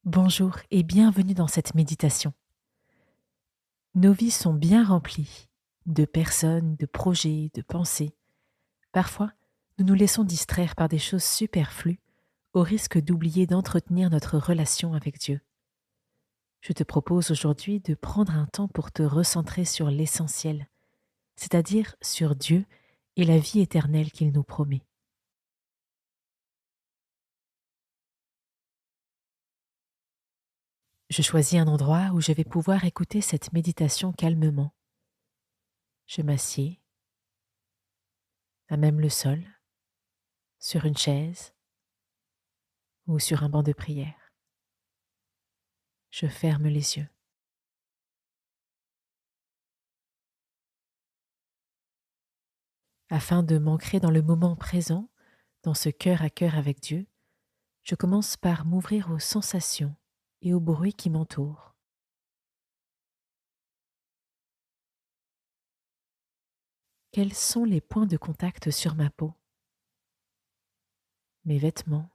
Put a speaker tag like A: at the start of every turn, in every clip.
A: Bonjour et bienvenue dans cette méditation. Nos vies sont bien remplies de personnes, de projets, de pensées. Parfois, nous nous laissons distraire par des choses superflues au risque d'oublier d'entretenir notre relation avec Dieu. Je te propose aujourd'hui de prendre un temps pour te recentrer sur l'essentiel, c'est-à-dire sur Dieu et la vie éternelle qu'il nous promet. Je choisis un endroit où je vais pouvoir écouter cette méditation calmement. Je m'assieds à même le sol, sur une chaise ou sur un banc de prière. Je ferme les yeux. Afin de m'ancrer dans le moment présent, dans ce cœur à cœur avec Dieu, je commence par m'ouvrir aux sensations et aux bruits qui m'entourent. Quels sont les points de contact sur ma peau? Mes vêtements,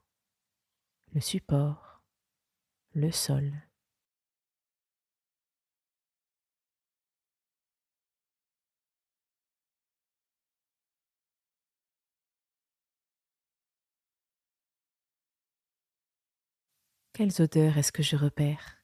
A: le support, le sol. Quelles odeurs est-ce que je repère?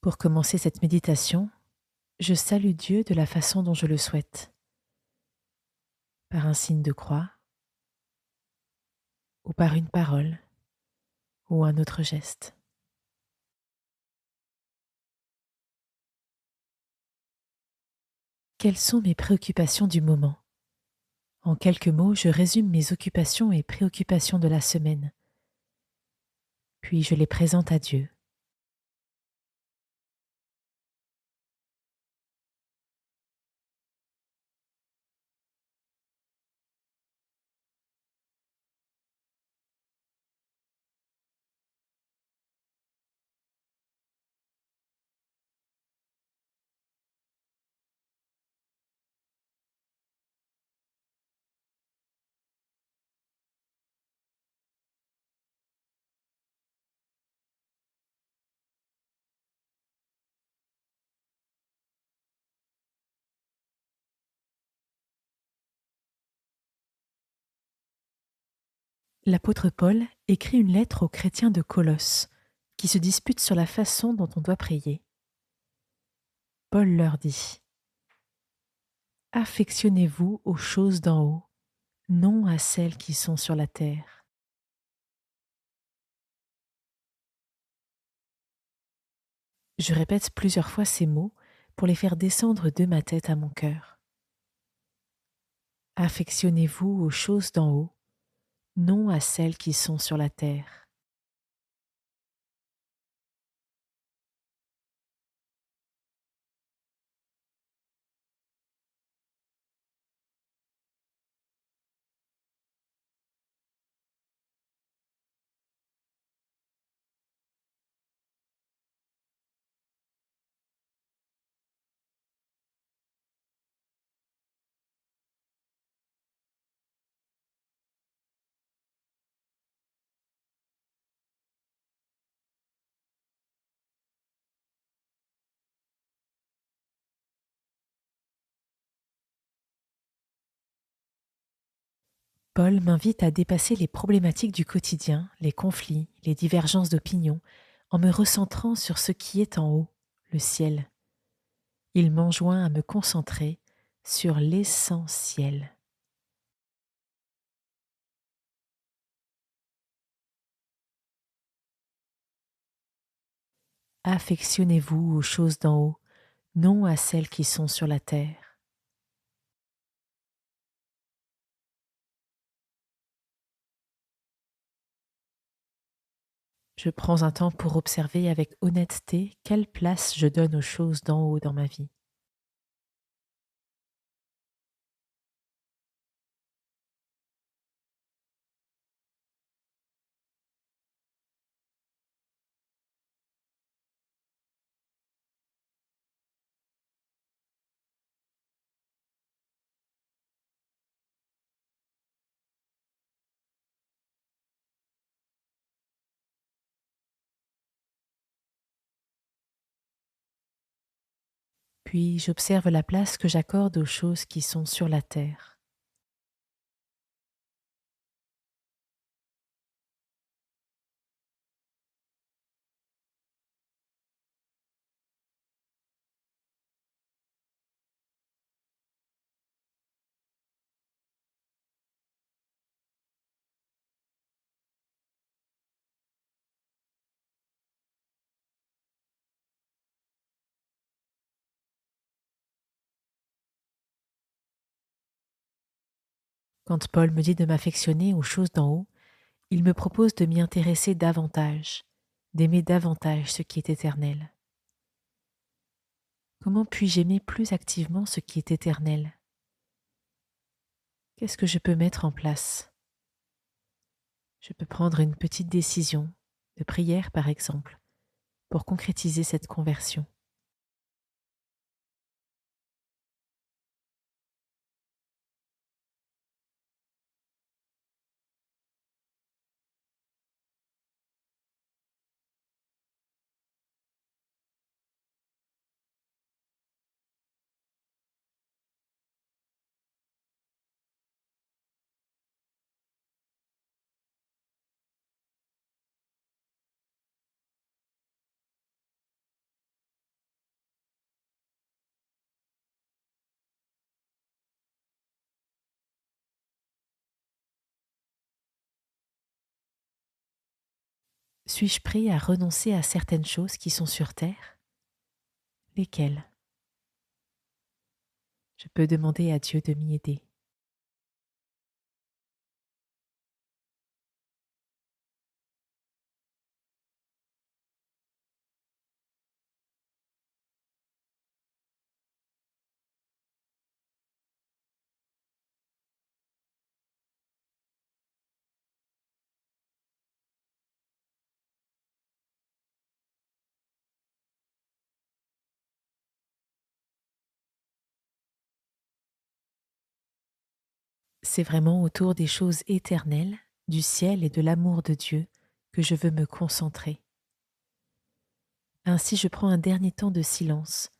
A: Pour commencer cette méditation, je salue Dieu de la façon dont je le souhaite, par un signe de croix ou par une parole ou un autre geste. Quelles sont mes préoccupations du moment? En quelques mots, je résume mes occupations et préoccupations de la semaine, puis je les présente à Dieu. L'apôtre Paul écrit une lettre aux chrétiens de Colosse qui se disputent sur la façon dont on doit prier. Paul leur dit: Affectionnez-vous aux choses d'en haut, non à celles qui sont sur la terre. Je répète plusieurs fois ces mots pour les faire descendre de ma tête à mon cœur. Affectionnez-vous aux choses d'en haut, non à celles qui sont sur la terre. Paul m'invite à dépasser les problématiques du quotidien, les conflits, les divergences d'opinion, en me recentrant sur ce qui est en haut, le ciel. Il m'enjoint à me concentrer sur l'essentiel. Affectionnez-vous aux choses d'en haut, non à celles qui sont sur la terre. Je prends un temps pour observer avec honnêteté quelle place je donne aux choses d'en haut dans ma vie. Puis j'observe la place que j'accorde aux choses qui sont sur la terre. Quand Paul me dit de m'affectionner aux choses d'en haut, il me propose de m'y intéresser davantage, d'aimer davantage ce qui est éternel. Comment puis-je aimer plus activement ce qui est éternel? Qu'est-ce que je peux mettre en place? Je peux prendre une petite décision, de prière par exemple, pour concrétiser cette conversion. Suis-je prêt à renoncer à certaines choses qui sont sur terre? Lesquelles? Je peux demander à Dieu de m'y aider. C'est vraiment autour des choses éternelles, du ciel et de l'amour de Dieu que je veux me concentrer. Ainsi je prends un dernier temps de silence,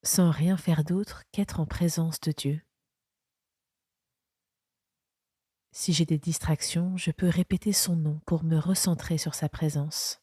A: sans rien faire d'autre qu'être en présence de Dieu. Si j'ai des distractions, je peux répéter son nom pour me recentrer sur sa présence.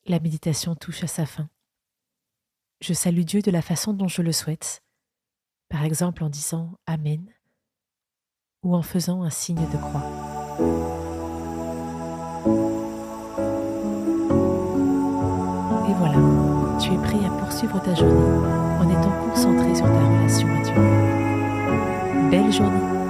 A: La méditation touche à sa fin. Je salue Dieu de la façon dont je le souhaite, par exemple en disant Amen ou en faisant un signe de croix. Et voilà, tu es prêt à poursuivre ta journée en étant concentré sur ta relation à Dieu. Belle journée!